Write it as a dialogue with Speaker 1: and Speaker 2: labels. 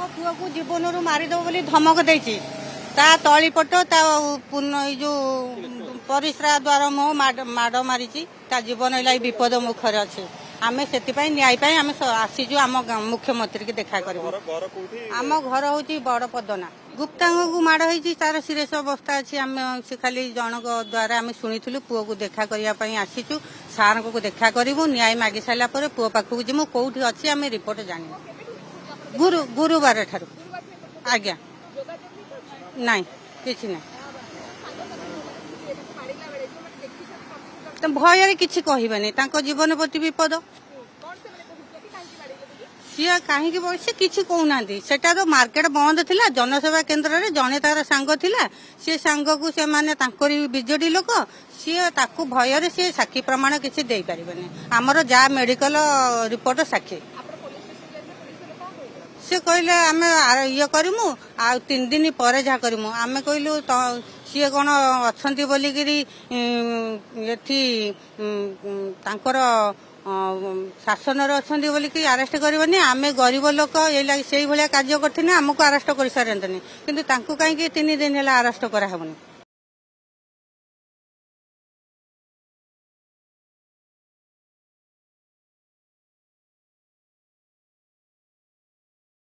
Speaker 1: पुओ को जीवन मारिदेव बोली धमक देती ता तलीपट ता जो परिश्रा द्वार मुह माड़ मारी जीवन लगे विपद मुखर अच्छे आम से न्याय आम आसीचु आम मुख्यमंत्री की देखा कर आम घर हूँ बड़ पदना गुप्तांग को माड़ होती तार सीरियस अवस्था अच्छी आम से खाली जनक द्वारा आम शुणुलु पुओ को देखा करने आसीचु सार को देखा करूँ न्याय मागी सारा पुओ पाखक जीमु कौटी अच्छी आम रिपोर्ट जान गुरुवार ठार आज्ञा नाई किसी ना भय किसी कहबेनि जीवन प्रति विपद सी कहीं सी किसी कहना सेटा तो मार्केट बंद थिला जनसेवा केन्द्र रे जने तार सांग थिला सी सांग को से माने बीजेडी लोक सी ताकू भय सी साक्षी प्रमाण किसी दे पारिबेनि हमर जा मेडिकल रिपोर्ट साक्षी से कहले आम ये करमु आ 3 दिन पर जहाँ करमु आम कहलु सी कौन अच्छा बोलिकी शासन अच्छा बोलिकी आरेस्ट करनी आम गरीब लोक ये से भाया कार्य करते आमको आरेस्ट कर सारे कि कहीं 3 दिन है आरेस्ट कराबनी।